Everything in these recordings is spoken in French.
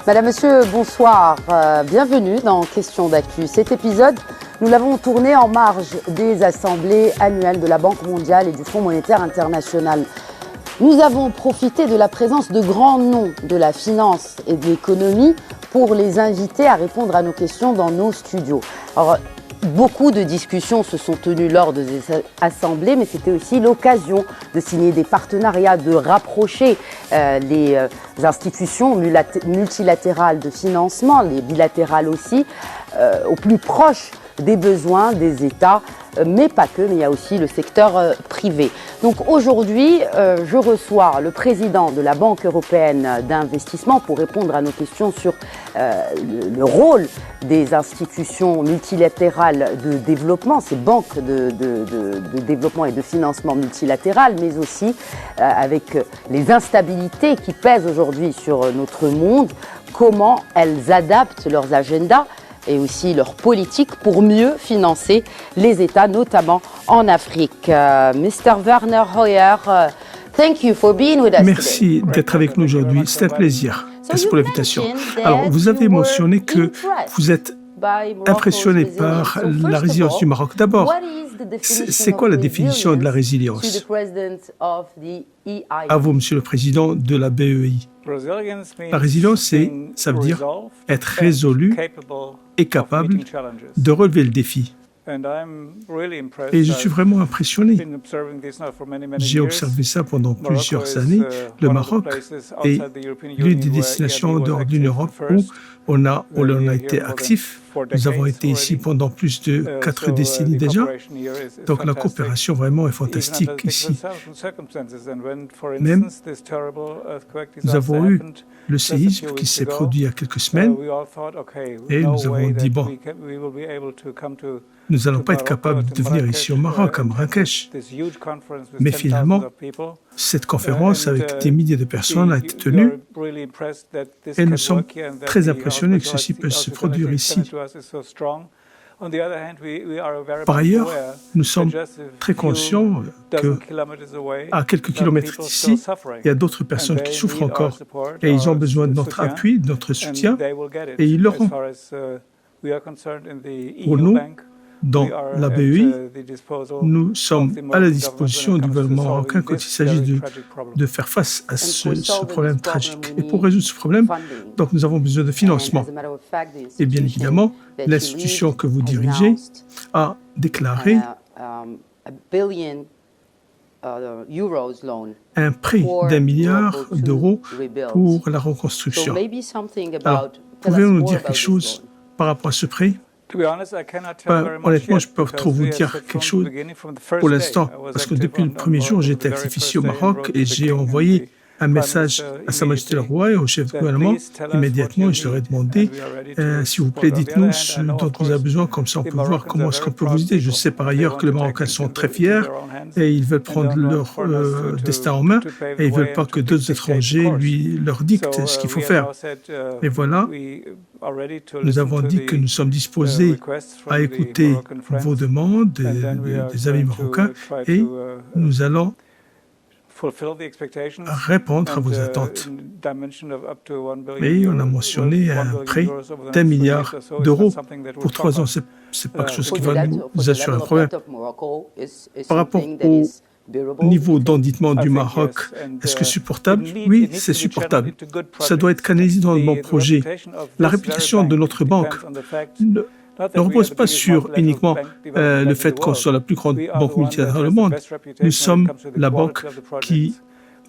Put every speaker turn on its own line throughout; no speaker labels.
Madame, Monsieur, bonsoir. Bienvenue dans Question d'actu. Cet épisode, nous l'avons tourné en marge des assemblées annuelles de la Banque mondiale et du Fonds monétaire international. Nous avons profité de la présence de grands noms de la finance et de l'économie pour les inviter à répondre à nos questions dans nos studios. Alors, beaucoup de discussions se sont tenues lors de ces assemblées, mais c'était aussi l'occasion de signer des partenariats, de rapprocher les institutions multilatérales de financement, les bilatérales aussi, au plus proche des besoins des États, mais pas que, mais il y a aussi le secteur privé. Donc aujourd'hui, je reçois le président de la Banque européenne d'investissement pour répondre à nos questions sur le rôle des institutions multilatérales de développement, ces banques de développement et de financement multilatérales, mais aussi avec les instabilités qui pèsent aujourd'hui sur notre monde, comment elles adaptent leurs agendas et aussi leur politique pour mieux financer les États, notamment en Afrique. Mr. Werner Hoyer, thank you for being with us.
Merci d'être avec nous aujourd'hui, c'est un plaisir. Merci pour l'invitation. Alors, vous avez mentionné que vous êtes impressionné par la résilience du Maroc. D'abord, c'est quoi la définition de la résilience? À vous, Monsieur le Président de la BEI. La résilience, ça veut dire être résolu et capable de relever le défi. Et je suis vraiment impressionné. J'ai observé ça pendant plusieurs années. Le Maroc est l'une des destinations en dehors de l'Europe où on a été actif. Nous avons été ici pendant plus de 4 décennies déjà. Donc la coopération vraiment est fantastique ici. Même, nous avons eu le séisme qui s'est produit il y a quelques semaines et nous avons dit, bon, nous n'allons pas être capables de venir ici au Maroc, à Marrakech. Mais finalement, cette conférence avec des milliers de personnes a été tenue et nous sommes très impressionnés que ceci puisse se produire ici. Par ailleurs, nous sommes très conscients qu'à quelques kilomètres d'ici, il y a d'autres personnes qui souffrent encore et ils ont besoin de notre appui, de notre soutien et ils l'auront. Pour nous, dans la BEI, nous sommes à la disposition du gouvernement marocain quand il s'agit de faire face à ce problème tragique. Et pour résoudre ce problème, donc, nous avons besoin de financement. Et bien évidemment, l'institution que vous dirigez a déclaré un prêt d'1 milliard d'euros pour la reconstruction. Alors, pouvez-vous nous dire quelque chose par rapport à ce prêt? Honnêtement, je peux trop vous dire quelque chose pour l'instant, parce que depuis le premier jour, j'étais actif ici au Maroc et j'ai envoyé un message à Sa Majesté le Roi et au chef de gouvernement immédiatement et je leur ai demandé s'il vous plaît, dites-nous ce dont vous avez besoin, comme ça on peut voir comment est-ce qu'on peut vous aider. Je sais par ailleurs que les Marocains sont très fiers et ils veulent prendre leur destin en main et ils ne veulent pas que d'autres étrangers leur dictent ce qu'il faut faire. Et voilà, nous avons dit que nous sommes disposés à écouter vos demandes des amis marocains et nous allons répondre à vos attentes. Et on a mentionné un prêt d'1 milliard d'euros pour 3 ans. Ce n'est pas quelque chose qui va nous assurer un problème. Par rapport au niveau d'endettement du Maroc, est-ce que supportable? Oui, c'est supportable. Ça doit être canalisé dans le bon projet. La réputation de notre banque ne repose pas sur uniquement le fait qu'on soit la plus grande banque multilatérale au monde. Nous sommes la banque qui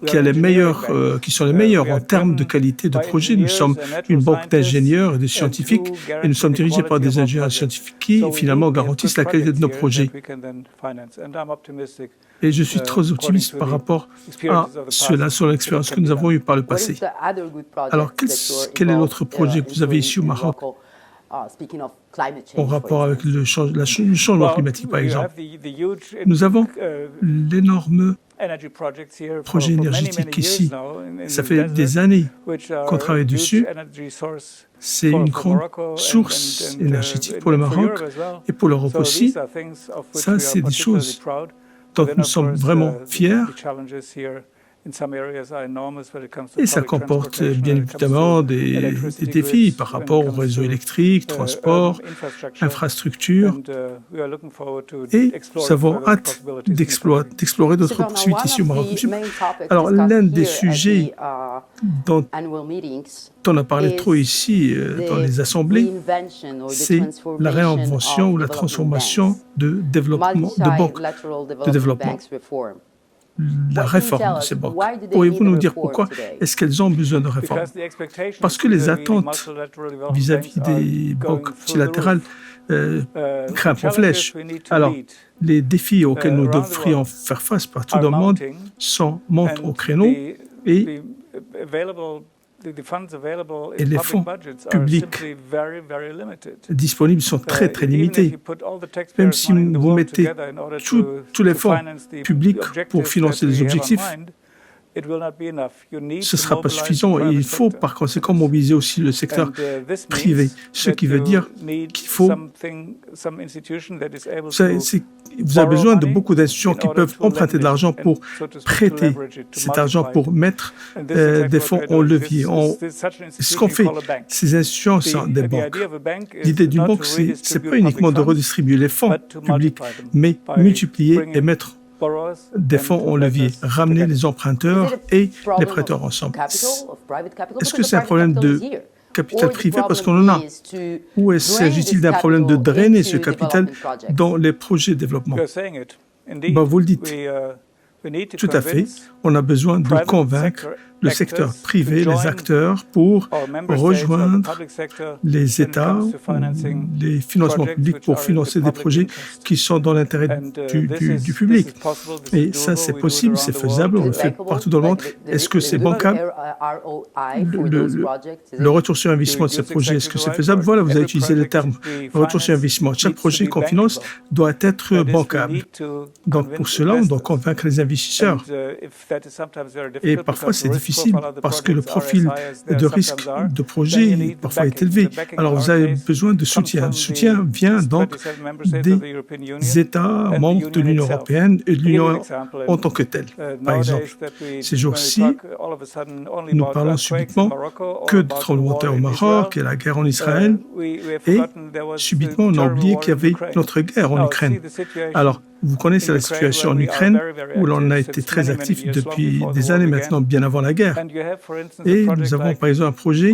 sont les meilleurs en termes de qualité de projet. Nous sommes une banque d'ingénieurs et de scientifiques et nous sommes dirigés par des ingénieurs scientifiques qui finalement garantissent la qualité de nos projets. Et je suis très optimiste par rapport à cela, sur l'expérience que nous avons eue par le passé. Alors, quel est l'autre projet que vous avez ici au Maroc en rapport avec le changement climatique, par exemple? Nous avons l'énorme projet énergétique ici. Ça fait des années qu'on travaille dessus. C'est une grande source énergétique pour le Maroc et pour l'Europe aussi. Ça, c'est des choses dont nous sommes vraiment fiers Et ça comporte bien évidemment des défis par rapport au réseau électrique, transport, infrastructure. Et nous avons hâte d'explorer d'autres possibilités ici au Maroc. Alors, l'un des sujets dont on a parlé trop ici dans les assemblées, c'est la réinvention ou la transformation de développement, de banques de développement. La réforme de ces banques. Pourriez-vous nous dire pourquoi est-ce qu'elles ont besoin de réforme? Parce que les attentes vis-à-vis des banques multilatérales grimpent en flèche. Alors, les défis auxquels nous devrions faire face partout dans le monde montent au créneau et les fonds publics disponibles sont très, très limités. Même si vous mettez tous les fonds publics pour financer les objectifs, ce ne sera pas suffisant et il faut par conséquent mobiliser aussi le secteur privé. Ce qui veut dire qu'il faut... Vous avez besoin de beaucoup d'institutions qui peuvent emprunter de l'argent pour prêter cet argent, pour mettre des fonds en levier. Ce qu'on fait, ces institutions sont des banques. L'idée d'une banque, ce n'est pas uniquement de redistribuer les fonds publics, mais multiplier et mettre des fonds en levier, ramener les emprunteurs et les prêteurs ensemble. Est-ce que c'est un problème de capital privé parce qu'on en a? Ou s'agit-il d'un problème de drainer ce capital dans les projets de développement? Vous le dites. Tout à fait. On a besoin de convaincre le secteur privé, les acteurs, pour rejoindre les États, les financements publics pour financer des projets qui sont dans l'intérêt du public. Et ça, c'est possible, c'est faisable, on le fait partout dans le monde. Est-ce que c'est bancable? Le retour sur investissement de ces projets, est-ce que c'est faisable? Voilà, vous avez utilisé le terme retour sur investissement. Chaque projet qu'on finance doit être bancable. Donc, pour cela, on doit convaincre les investisseurs. Et parfois, c'est difficile parce que le profil de risque de projet parfois est élevé. Alors, vous avez besoin de soutien. Le soutien vient donc des États membres de l'Union européenne et de l'Union en tant que telle. Par exemple, ces jours-ci, nous parlons subitement que de tremblements de terre au Maroc et la guerre en Israël. Et subitement, on a oublié qu'il y avait notre guerre en Ukraine. Alors, vous connaissez la situation en Ukraine, où l'on a été très actif depuis des années maintenant, bien avant la guerre. Et nous avons par exemple un projet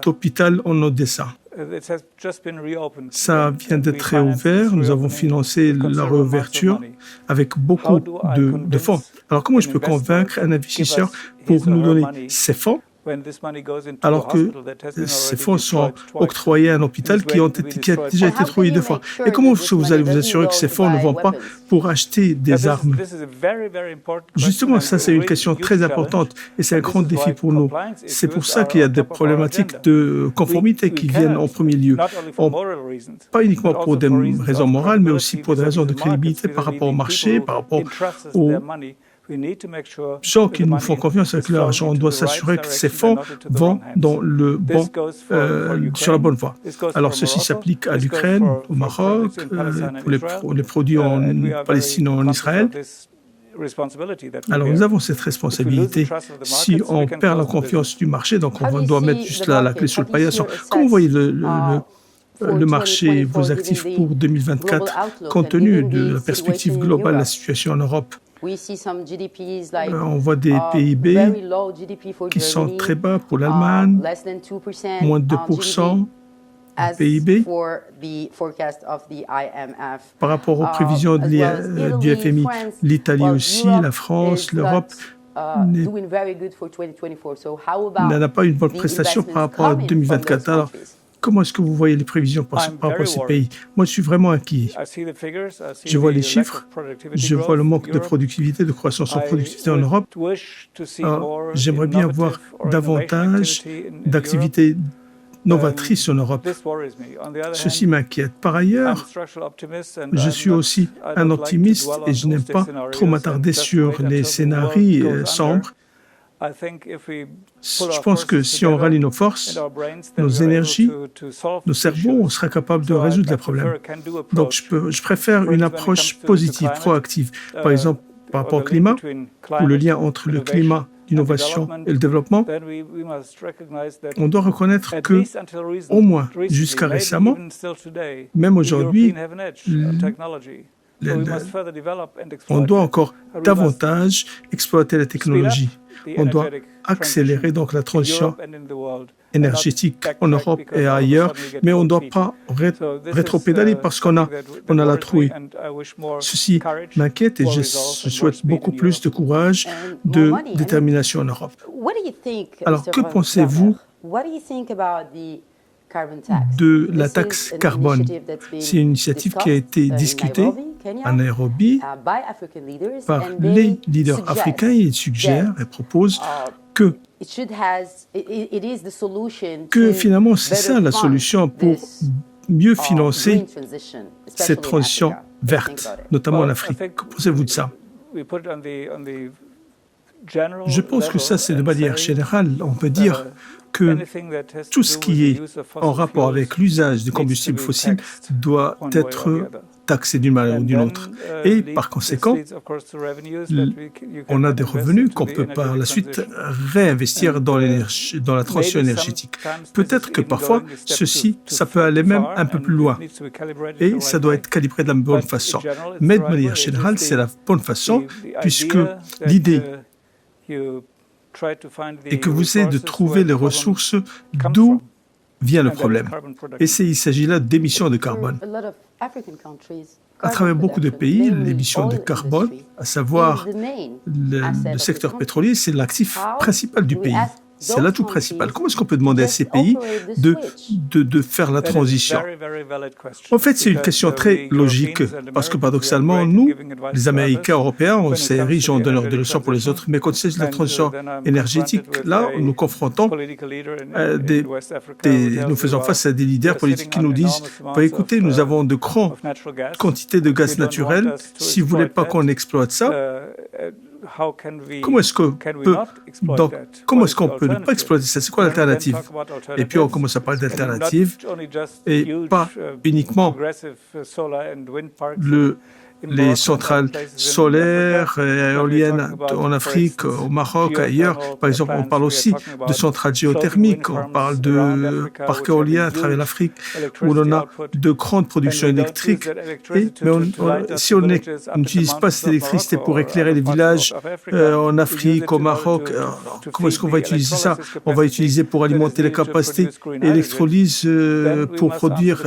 d'hôpital en Odessa. Ça vient d'être réouvert. Nous avons financé la réouverture avec beaucoup de fonds. Alors comment je peux convaincre un investisseur pour nous donner ces fonds alors que ces fonds sont octroyés à un hôpital qui a déjà été trouvé 2 fois? Et comment vous allez vous assurer que ces fonds ne vont pas pour acheter des armes? Justement, ça c'est une question très importante et c'est un grand défi pour nous. C'est pour ça qu'il y a des problématiques de conformité qui viennent en premier lieu. Pas uniquement pour des raisons morales, mais aussi pour des raisons de crédibilité par rapport au marché, par rapport aux gens qui nous font confiance avec leur argent. On doit s'assurer que ces fonds vont dans sur la bonne voie. Alors, ceci s'applique à l'Ukraine, au Maroc, pour les produits en Palestine ou en Israël. Alors, nous avons cette responsabilité. Si on perd la confiance du marché, donc on doit mettre juste la clé sur le paillasson. Comment vous voyez le marché, vos actifs pour 2024, compte tenu de la perspective globale de la situation en Europe? On voit des PIB qui sont très bas pour l'Allemagne, moins de 2% du PIB. Par rapport aux prévisions du FMI, l'Italie aussi, la France, l'Europe n'a pas une bonne prestation par rapport à 2024. Alors, comment est-ce que vous voyez les prévisions par rapport à ces pays? Moi, je suis vraiment inquiet. Je vois les chiffres, je vois le manque de productivité, de croissance en productivité en Europe. J'aimerais bien voir davantage d'activités novatrices en Europe. Ceci m'inquiète. Par ailleurs, je suis aussi un optimiste et je n'aime pas trop m'attarder sur les scénarios sombres. Je pense que si on rallie nos forces, nos énergies, nos cerveaux, on sera capable de résoudre les problèmes. Donc, je préfère une approche positive, proactive. Par exemple, par rapport au climat, ou le lien entre le climat, l'innovation et le développement, on doit reconnaître que, au moins jusqu'à récemment, même aujourd'hui, on doit encore davantage exploiter la technologie. On doit accélérer donc la transition énergétique en Europe et ailleurs, mais on ne doit pas rétropédaler parce qu'on a la trouille. Ceci m'inquiète et je souhaite beaucoup plus de courage, de détermination en Europe. Alors, que pensez-vous de la taxe carbone? C'est une initiative qui a été discutée à Nairobi par les leaders africains et ils suggèrent et proposent que finalement c'est ça la solution pour mieux financer cette transition verte, notamment en Afrique. Que pensez-vous de ça? Je pense que ça, c'est de manière générale. On peut dire que tout ce qui est en rapport avec l'usage de combustibles fossiles doit être taxé d'une manière ou d'une autre. Et par conséquent, on a des revenus qu'on peut par la suite réinvestir dans la transition énergétique. Peut-être que parfois, ça peut aller même un peu plus loin. Et ça doit être calibré de la bonne façon. Mais de manière générale, c'est la bonne façon, puisque l'idée et que vous essayez de trouver les ressources d'où vient le problème. Et il s'agit là d'émissions de carbone. À travers beaucoup de pays, l'émission de carbone, à savoir le secteur pétrolier, c'est l'actif principal du pays. C'est l'atout principal. Comment est-ce qu'on peut demander à ces pays de faire la transition? En fait, c'est une question très logique, parce que paradoxalement, nous, les Américains, Européens, on s'érige en donneurs de leçons pour les autres, mais quand il s'agit de la transition énergétique, là, nous confrontons, nous faisons face à des leaders politiques qui nous disent « Écoutez, nous avons de grandes quantités de gaz naturel, si vous ne voulez pas qu'on exploite ça, comment est-ce qu'on peut ne pas exploiter ça? C'est quoi l'alternative? » Et puis on commence à parler d'alternative et pas uniquement les centrales solaires et éoliennes en Afrique, au Maroc, ailleurs. Par exemple, on parle aussi de centrales géothermiques, on parle de parcs éoliens à travers l'Afrique, où l'on a de grandes productions électriques. Mais si on n'utilise pas cette électricité pour éclairer les villages en Afrique, au Maroc, comment est-ce qu'on va utiliser ça? On va utiliser pour alimenter les capacités électrolyse pour produire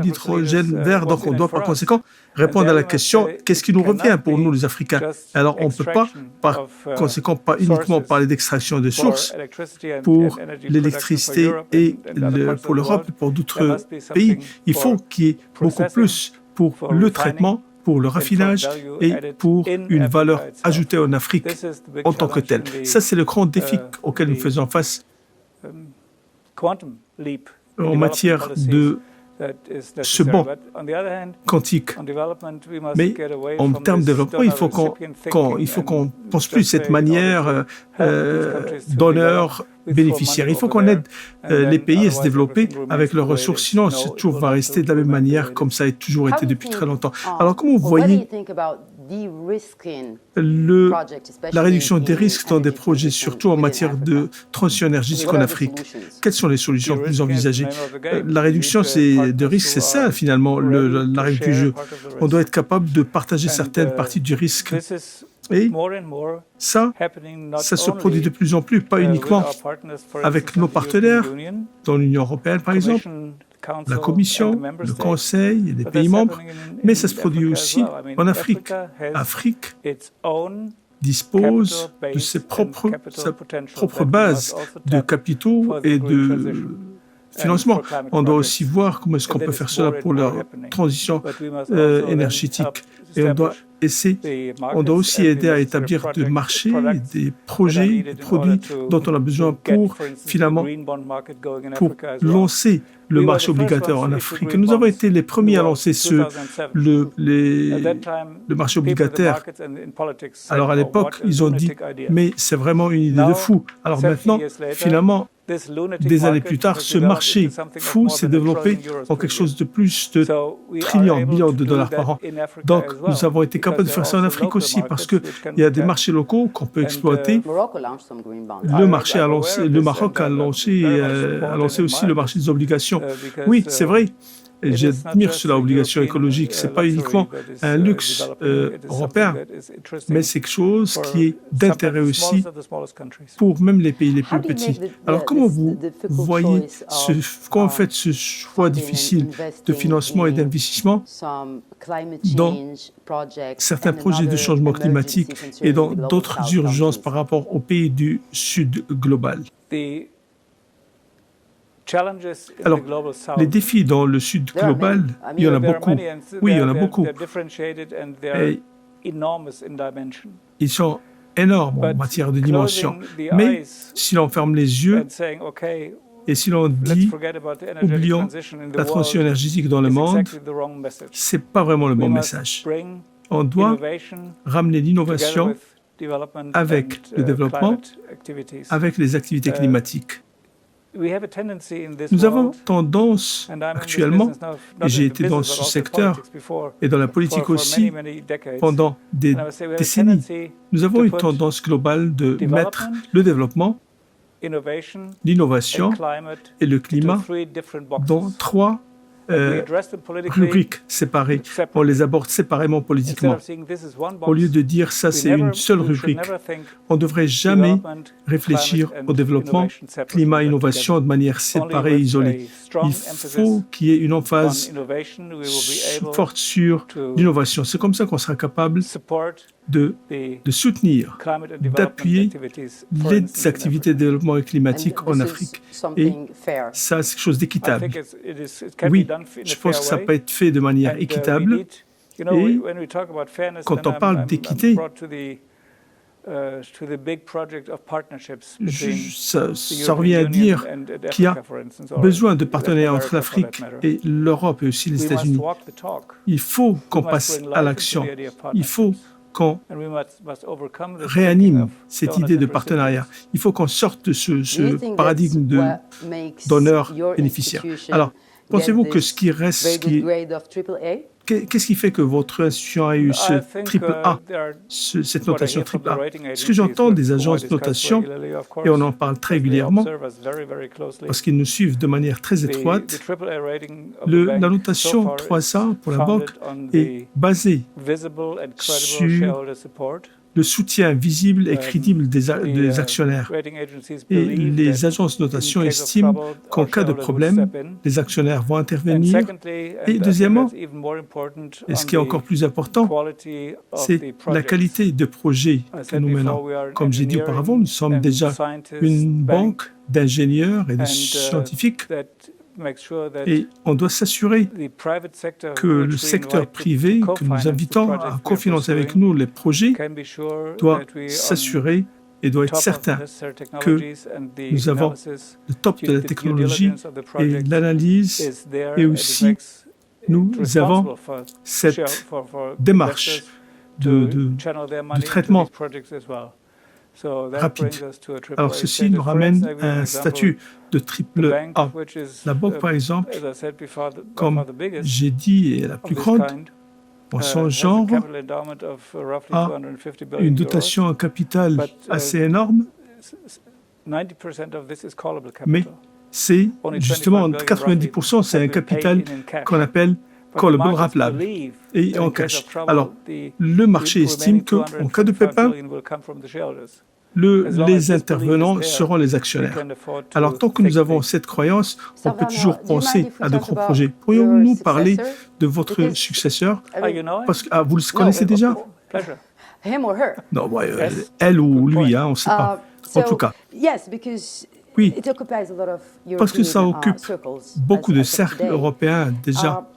l'hydrogène vert. Donc on doit par conséquent répondre à la question qu'est-ce qui nous revient pour nous les Africains? Alors on ne peut pas, par conséquent, pas uniquement parler d'extraction de sources pour l'électricité et pour l'Europe et pour d'autres pays. Il faut qu'il y ait beaucoup plus pour le traitement, pour le raffinage et pour une valeur ajoutée en Afrique en tant que telle. Ça, c'est le grand défi auquel nous faisons face en matière de ce bond quantique. Mais en termes de développement, il faut qu'on pense plus de cette manière donneur-bénéficiaire. Il faut qu'on aide les pays à se développer avec leurs ressources, sinon tout va rester de la même manière comme ça a toujours été depuis très longtemps. Alors comment vous voyez la réduction des risques dans des projets, surtout en matière de transition énergétique en Afrique? Quelles sont les solutions que vous envisagez? La réduction de risques, c'est ça finalement la règle du jeu. On doit être capable de partager certaines parties du risque. Et ça se produit de plus en plus, pas uniquement avec nos partenaires, dans l'Union européenne par exemple, la Commission, le Conseil et les pays membres, mais ça se produit aussi en Afrique. L'Afrique dispose de sa propre base de capitaux et de financement. On doit aussi voir comment est-ce qu'on peut faire cela pour la transition énergétique. Et on doit aussi aider à établir des marchés, des projets, des produits dont on a besoin pour finalement lancer le marché obligataire en Afrique. Nous avons été les premiers à lancer le marché obligataire. Alors à l'époque, ils ont dit, mais c'est vraiment une idée de fou. Alors maintenant, finalement, des années plus tard, ce marché fou s'est développé en quelque chose de plus de millions de dollars par an. Donc, nous avons été capables de faire ça en Afrique aussi, parce qu'il y a des marchés locaux qu'on peut exploiter. Le Maroc a lancé aussi le marché des obligations. Oui, c'est vrai. J'admire cela, obligation écologique. Ce n'est pas uniquement un luxe européen, mais c'est quelque chose qui est d'intérêt aussi pour même les pays les plus petits. Alors, comment vous voyez, comment faites ce choix difficile de financement et d'investissement dans certains projets de changement climatique et dans d'autres urgences par rapport aux pays du Sud global? Alors, les défis dans le Sud global, il y en a beaucoup. Oui, il y en a beaucoup. Et ils sont énormes en matière de dimension. Mais si l'on ferme les yeux et si l'on dit « oublions la transition énergétique dans le monde », ce n'est pas vraiment le bon message. On doit ramener l'innovation avec le développement, avec les activités climatiques. Nous avons tendance actuellement, et j'ai été dans ce secteur et dans la politique aussi pendant des décennies, nous avons une tendance globale de mettre le développement, l'innovation et le climat dans trois rubriques séparées. On les aborde séparément politiquement. Au lieu de dire ça, c'est une seule rubrique, on ne devrait jamais réfléchir au développement, climat, innovation de manière séparée et isolée. Il faut qu'il y ait une emphase forte sur l'innovation. C'est comme ça qu'on sera capable de soutenir, d'appuyer les activités de développement climatique en Afrique. Et ça, c'est quelque chose d'équitable. Oui, je pense que ça peut être fait de manière équitable. Et quand on parle d'équité, ça revient à dire qu'il y a besoin de partenariats entre l'Afrique et l'Europe et aussi les États-Unis. Il faut qu'on passe à l'action. Il faut qu'on réanime cette idée de partenariat. Il faut qu'on sorte de ce paradigme d'honneur bénéficiaire. Alors, pensez-vous que ce qui reste, qu'est-ce qui fait que votre institution a eu ce triple A, cette notation triple A? Ce que j'entends des agences de notation, et on en parle très régulièrement, parce qu'ils nous suivent de manière très étroite, la notation 3A pour la banque est basée sur le soutien visible et crédible des actionnaires. Et les agences de notation estiment qu'en cas de problème, les actionnaires vont intervenir. Et deuxièmement, et ce qui est encore plus important, c'est la qualité de projet que nous menons. Comme j'ai dit auparavant, nous sommes déjà une banque d'ingénieurs et de scientifiques. Et on doit s'assurer que le secteur privé, que nous invitons à cofinancer avec nous les projets, doit s'assurer et doit être certain que nous avons le top de la technologie et l'analyse, et aussi nous avons cette démarche de traitement rapide. Alors, ceci nous ramène à un statut de triple A. La banque, par exemple, comme j'ai dit, est la plus grande en son genre, a une dotation en capital assez énorme, mais c'est justement 90%, c'est un capital qu'on appelle callable, rappelable, et en cash. Alors, le marché estime qu'en cas de pépin, les intervenants seront les actionnaires. Alors, tant que nous avons cette croyance, on peut toujours penser à de gros projets. Pourrions-nous parler de votre successeur? Parce que vous le connaissez déjà? Non, elle ou lui, on ne sait pas. En tout cas. Oui, parce que ça occupe beaucoup de cercles européens déjà.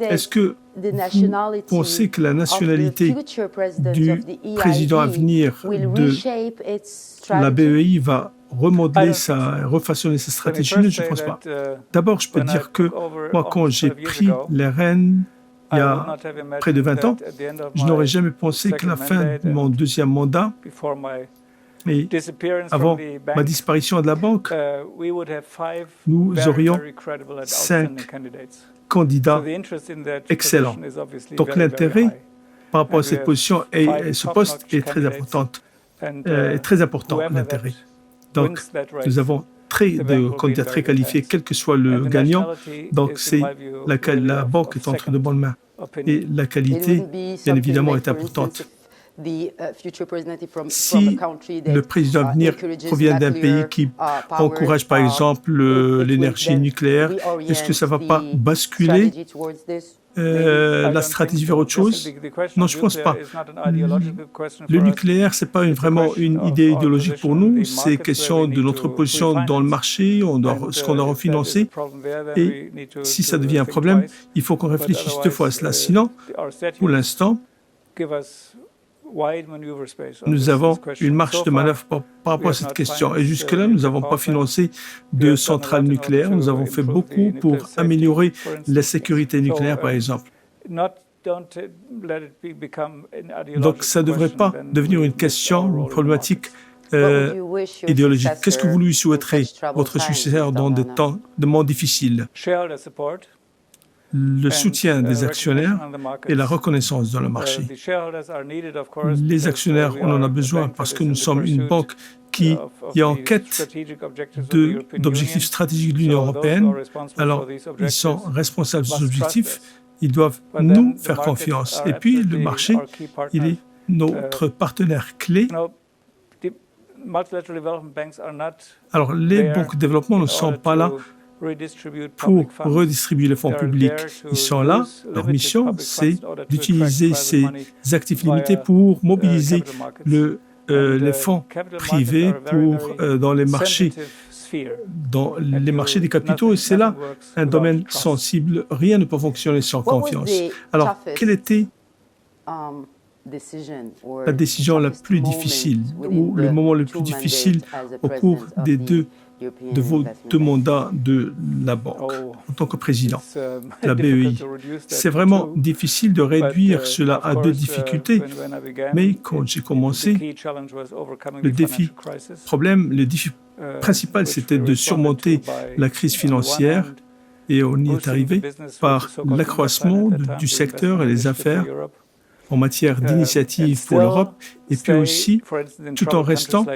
Est-ce que vous pensez que la nationalité du président à venir de la BEI va remodeler refaçonner sa stratégie? Je ne pense pas. D'abord, je peux dire que moi, quand j'ai pris les rênes il y a près de 20 ans, je n'aurais jamais pensé qu'à la fin de mon deuxième mandat, Et avant ma disparition de la banque, nous aurions 5 candidats excellents. Donc l'intérêt par rapport à cette position et ce poste est très important, l'intérêt. Donc nous avons de candidats très qualifiés, quel que soit le gagnant. Donc la banque est entre de bonnes mains. Et la qualité, bien évidemment, est importante. Si le président à venir provient d'un pays qui encourage, par exemple, l'énergie nucléaire, est-ce que ça ne va pas basculer la stratégie vers autre chose? Non, je ne pense pas. Le nucléaire, ce n'est pas vraiment une idée idéologique pour nous. C'est question de notre position dans le marché, ce qu'on doit refinancer. Et si ça devient un problème, il faut qu'on réfléchisse 2 fois à cela. Sinon, pour l'instant, nous avons une marge de manœuvre par rapport à cette question. Et jusque-là, nous n'avons pas financé de centrales nucléaires. Nous avons fait beaucoup pour améliorer la sécurité nucléaire, par exemple. Donc, ça ne devrait pas devenir une question, une problématique idéologique. Qu'est-ce que vous lui souhaiterez, votre successeur, dans des temps de moments difficiles? Le soutien des actionnaires et la reconnaissance dans le marché. Les actionnaires, on en a besoin parce que nous sommes une banque qui est en quête d'objectifs stratégiques de l'Union européenne. Alors, ils sont responsables des objectifs, ils doivent nous faire confiance. Et puis, le marché, il est notre partenaire clé. Alors, les banques de développement ne sont pas là pour redistribuer les fonds publics. Ils sont là, leur mission, c'est d'utiliser ces actifs limités pour mobiliser les fonds privés dans les marchés des capitaux. Et c'est là un domaine sensible. Rien ne peut fonctionner sans confiance. Alors, quelle était la décision la plus difficile ou le moment le plus difficile au cours de vos 2 mandats de la banque en tant que président de la BEI? C'est vraiment difficile de réduire cela à 2 difficultés, mais quand j'ai commencé, le défi principal, c'était de surmonter la crise financière, et on y est arrivé par l'accroissement du secteur et des affaires en matière d'initiative pour l'Europe, et puis aussi, tout en restant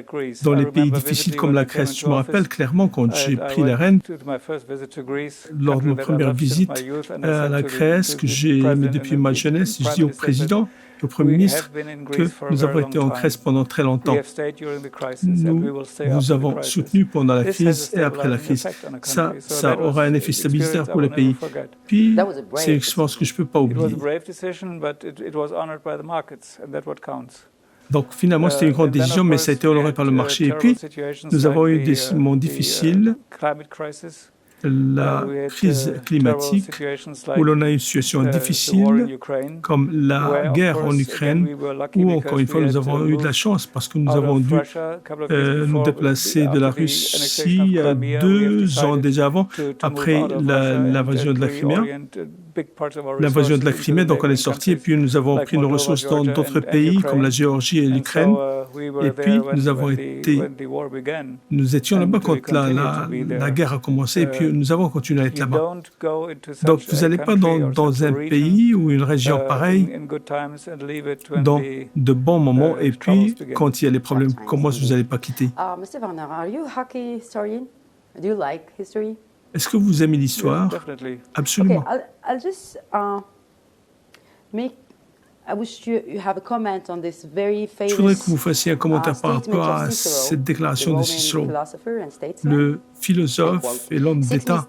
dans les pays difficiles comme la Grèce. Je me rappelle clairement quand j'ai pris les rênes, lors de ma première visite à la Grèce, que j'ai aimé depuis ma jeunesse, je dis au président, au Premier ministre, que nous avons été en Grèce pendant très longtemps. Nous vous avons soutenu pendant la crise et après la crise. Ça aura un effet stabilisateur pour le pays. Puis, c'est une expérience que je ne peux pas oublier. Donc, finalement, c'était une grande décision, mais ça a été honoré par le marché. Et puis, nous avons eu des moments difficiles. La crise climatique, où l'on a une situation difficile, comme la guerre en Ukraine, où, encore une fois, nous avons eu de la chance parce que nous avons dû nous déplacer de la Russie il y a 2 ans déjà après l'invasion de la Crimée. Donc on est sorti et puis nous avons pris nos ressources dans d'autres pays comme la Géorgie et l'Ukraine. Et puis nous étions là-bas quand la guerre a commencé et puis nous avons continué à être là-bas. Donc vous n'allez pas dans un pays ou une région pareille dans de bons moments et puis quand il y a les problèmes, comment vous n'allez pas quitter?
Mr. Warner, are you a hockey historian? Do you like history?
Est-ce que vous aimez l'histoire? Absolument.
Okay, I'll just I wish you have a comment on this very famous,
je voudrais que vous fassiez un commentaire par rapport à cette déclaration de Cicéron, le philosophe et l'homme d'État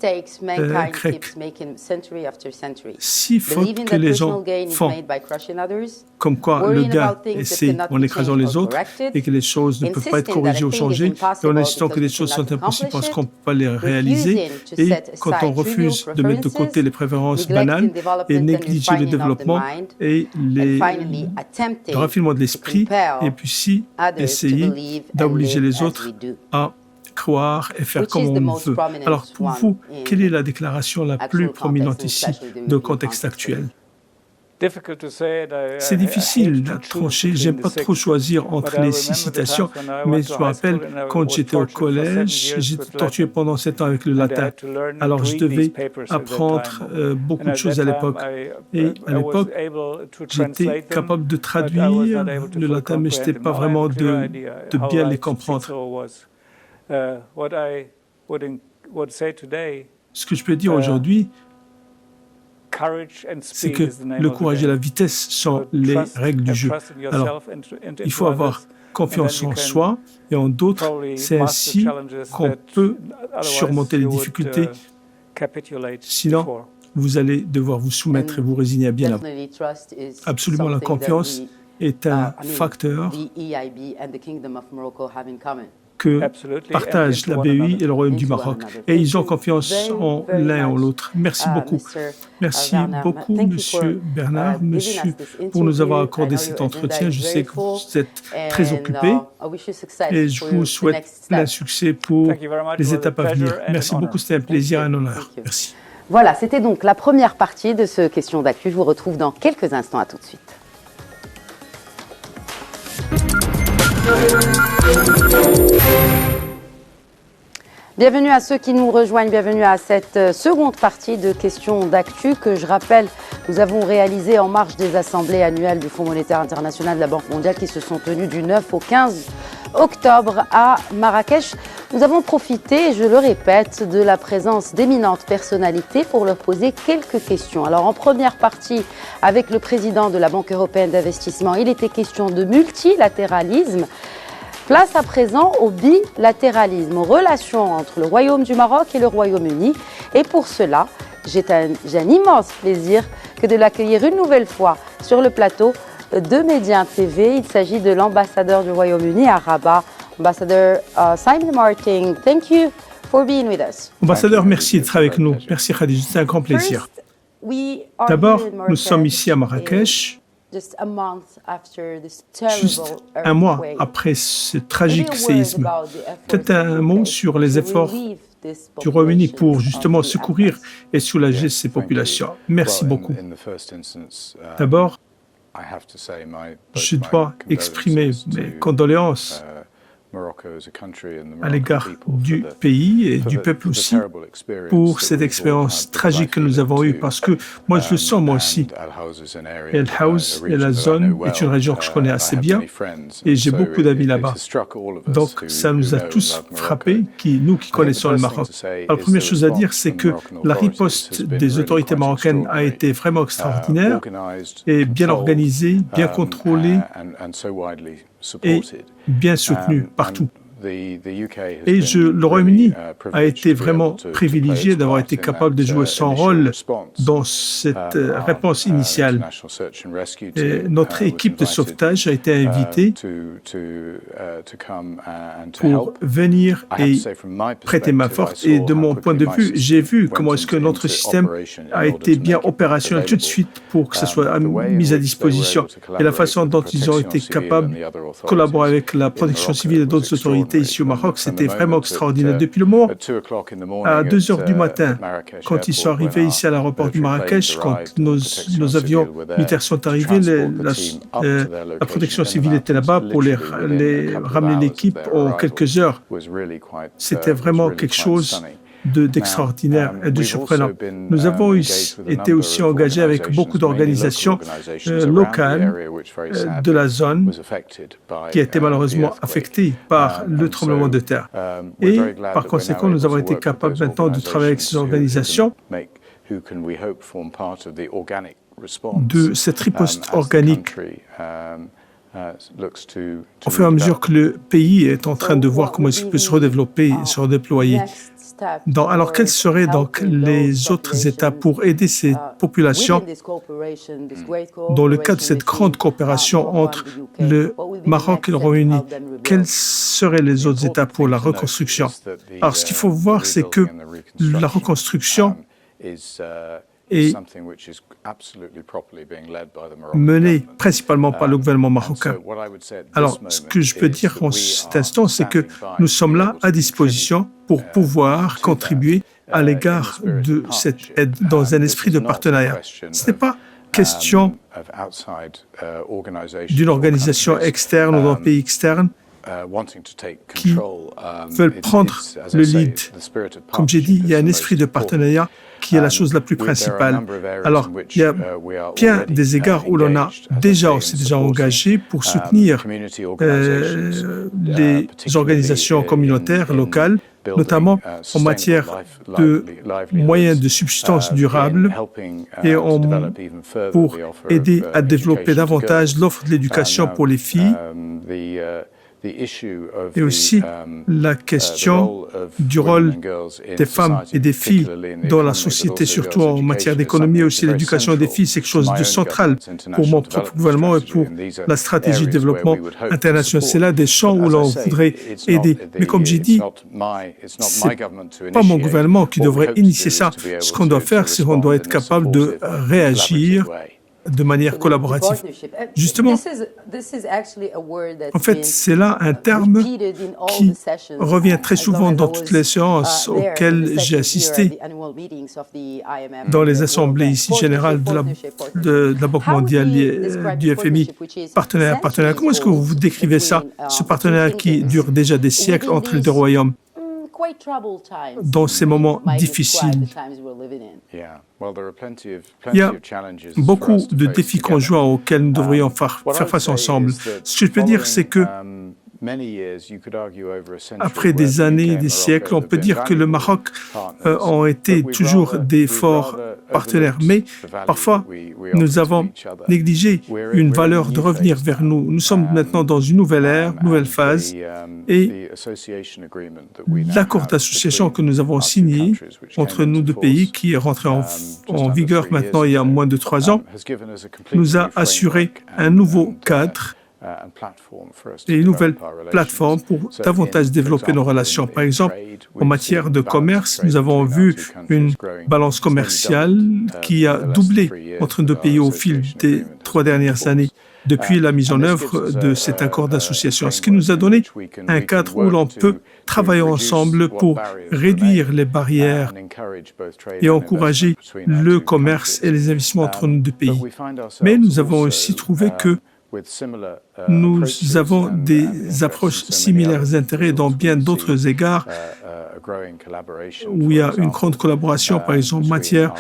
grec. 6 fautes que les gens font, comme quoi le gain c'est en écrasant les autres et que les choses ne peuvent pas être corrigées ou changées, et en insistant que les choses sont impossibles parce qu'on ne peut pas les réaliser, et quand on refuse de mettre de côté les préférences banales et négliger le développement et le raffinement de l'esprit, et puis si essayer d'obliger les autres à croire et faire comme on veut. Alors pour vous, quelle est la déclaration la plus prominente ici dans le contexte actuel? C'est difficile à trancher. J'aime pas trop choisir entre les 6 citations, mais je me rappelle quand j'étais au collège, j'étais torturé pendant 7 ans avec le latin. Alors je devais apprendre beaucoup de choses à l'époque. Et à l'époque, j'étais capable de traduire le latin, mais je n'étais pas vraiment de bien les comprendre. Ce que je peux dire aujourd'hui, c'est que le courage et la vitesse sont les règles du jeu. Alors, il faut avoir confiance en soi et en d'autres. C'est ainsi qu'on peut surmonter les difficultés. Sinon, vous allez devoir vous soumettre et vous résigner à bien avant. Absolument, la confiance est un facteur que partagent la BEI et le Royaume du Maroc. Et ils ont confiance en l'un et en l'autre. Merci beaucoup. Merci beaucoup, Monsieur Bernard, Monsieur, pour nous avoir accordé cet entretien. Je sais que vous êtes très occupé et je vous souhaite plein succès pour les étapes à venir. Merci beaucoup, c'était un plaisir et un honneur. Merci.
Voilà, c'était donc la première partie de ce Question d'actu. Je vous retrouve dans quelques instants. À tout de suite. Bienvenue à ceux qui nous rejoignent, bienvenue à cette seconde partie de Questions d'actu que je rappelle, nous avons réalisé en marge des assemblées annuelles du Fonds monétaire international de la Banque mondiale qui se sont tenues du 9 au 15 octobre à Marrakech. Nous avons profité, je le répète, de la présence d'éminentes personnalités pour leur poser quelques questions. Alors en première partie, avec le président de la Banque européenne d'investissement, il était question de multilatéralisme. Place à présent au bilatéralisme, aux relations entre le Royaume du Maroc et le Royaume-Uni. Et pour cela, j'ai un immense plaisir que de l'accueillir une nouvelle fois sur le plateau de Média TV. Il s'agit de l'ambassadeur du Royaume-Uni à Rabat, ambassadeur Simon Martin. Thank you for being with us.
Ambassadeur, merci d'être avec nous. Merci Khadija, c'est un grand plaisir. D'abord, nous sommes ici à Marrakech. Juste un mois après ce tragique séisme. Peut-être un mot sur les efforts du Royaume-Uni pour justement secourir et soulager ces populations. Merci beaucoup. D'abord, je dois exprimer mes condoléances à l'égard du pays et du peuple aussi pour cette expérience tragique que nous avons eue parce que moi je le sens moi aussi. El Haouz et la zone est une région que je connais assez bien et j'ai beaucoup d'amis là-bas. Donc ça nous a tous frappés, nous qui connaissons le Maroc. Alors, la première chose à dire, c'est que la riposte des autorités marocaines a été vraiment extraordinaire et bien organisée, bien contrôlée et bien soutenu partout. Et le Royaume-Uni a été vraiment privilégié d'avoir été capable de jouer son rôle dans cette réponse initiale. Et notre équipe de sauvetage a été invitée pour venir et prêter main forte. Et de mon point de vue, j'ai vu comment est-ce que notre système a été bien opérationnel tout de suite pour que ça soit mis à disposition. Et la façon dont ils ont été capables de collaborer avec la protection civile et d'autres autorités ici au Maroc, c'était vraiment extraordinaire. Depuis le moment, à 2 heures du matin, quand ils sont arrivés ici à l'aéroport de Marrakech, quand nos avions militaires sont arrivés, la protection civile était là-bas pour les ramener l'équipe en quelques heures. C'était vraiment quelque chose d'extraordinaire et de surprenant. Nous avons été aussi engagés avec beaucoup d'organisations locales de la zone qui a été malheureusement affectée par le tremblement de terre. Et par conséquent, nous avons été capables maintenant de travailler avec ces organisations de cette riposte organique. Au fur et à mesure que le pays est en train de voir comment il peut se redévelopper et se redéployer. Alors, quelles seraient donc les autres étapes pour aider ces populations dans le cadre de cette grande coopération entre le Maroc et le Royaume-Uni? Quelles seraient les autres étapes pour la reconstruction? Alors, ce qu'il faut voir, c'est que la reconstruction est menée principalement par le gouvernement marocain. Alors, ce que je peux dire en cet instant, c'est que nous sommes là à disposition pour pouvoir contribuer à l'égard de cette aide dans un esprit de partenariat. Ce n'est pas question d'une organisation externe ou d'un pays externe qui veulent prendre le lead. Comme j'ai dit, il y a un esprit de partenariat qui est la chose la plus principale. Alors, il y a bien des égards où l'on s'est déjà engagé pour soutenir les organisations communautaires locales, notamment en matière de moyens de subsistance durables et pour aider à développer davantage l'offre de l'éducation pour les filles et aussi la question du rôle des femmes et des filles dans la société, surtout en matière d'économie, et aussi l'éducation des filles, c'est quelque chose de central pour mon propre gouvernement et pour la stratégie de développement international. C'est là des champs où l'on voudrait aider. Mais comme j'ai dit, c'est pas mon gouvernement qui devrait initier ça. Ce qu'on doit faire, c'est qu'on doit être capable de réagir de manière collaborative. Justement, en fait, c'est là un terme qui revient très souvent dans toutes les séances auxquelles j'ai assisté dans les assemblées ici générales de la Banque mondiale et du FMI. Partenaire. Comment est-ce que vous décrivez ça, ce partenariat qui dure déjà des siècles entre les deux royaumes dans ces moments difficiles? Il y a beaucoup de défis conjoints auxquels nous devrions faire face ensemble. Ce que je peux dire, c'est que après des années et des siècles, on peut dire que le Maroc a été toujours des forts partenaires. Mais parfois, nous avons négligé une valeur de revenir vers nous. Nous sommes maintenant dans une nouvelle ère, nouvelle phase. Et l'accord d'association que nous avons signé entre nos deux pays, qui est rentré en vigueur maintenant il y a moins de 3 ans, nous a assuré un nouveau cadre et une nouvelle plateforme pour davantage développer nos relations. Par exemple, en matière de commerce, nous avons vu une balance commerciale qui a doublé entre nos deux pays au fil des 3 dernières années, depuis la mise en œuvre de cet accord d'association, ce qui nous a donné un cadre où l'on peut travailler ensemble pour réduire les barrières et encourager le commerce et les investissements entre nos deux pays. Mais nous avons aussi trouvé que nous avons des approches similaires d'intérêt dans bien d'autres égards où il y a une grande collaboration, par exemple, en matière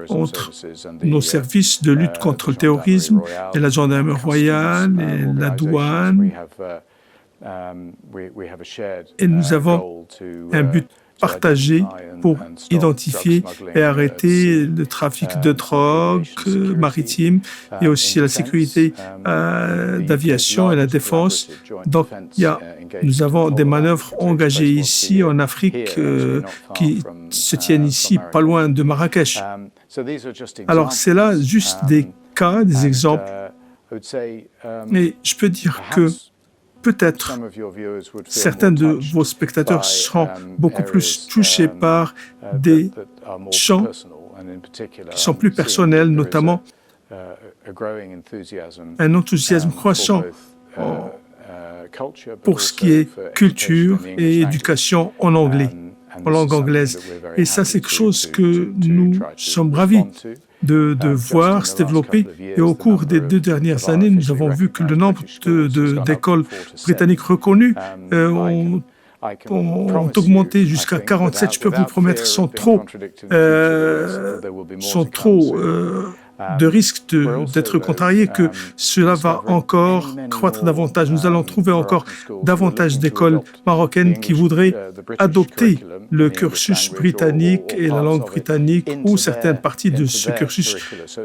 entre nos services de lutte contre le terrorisme et la gendarmerie royale et la douane. Et nous avons un but partagé pour identifier et arrêter le trafic de drogue maritime et aussi la sécurité d'aviation et la défense. Donc, nous avons des manœuvres engagées ici en Afrique qui se tiennent ici, pas loin de Marrakech. Alors, c'est là juste des cas, des exemples. Mais je peux dire que peut-être certains de vos spectateurs seront beaucoup plus touchés par des champs qui sont plus personnels, notamment un enthousiasme croissant pour ce qui est culture et éducation en anglais, en langue anglaise. Et ça, c'est quelque chose que nous sommes ravis de voir se développer. Et au cours des 2 dernières années, nous avons vu que le nombre d'écoles britanniques reconnues ont augmenté jusqu'à 47. Je peux vous promettre, sont trop de risques d'être contrariés, que cela va encore croître davantage. Nous allons trouver encore davantage d'écoles marocaines qui voudraient adopter le cursus britannique et la langue britannique ou certaines parties de ce cursus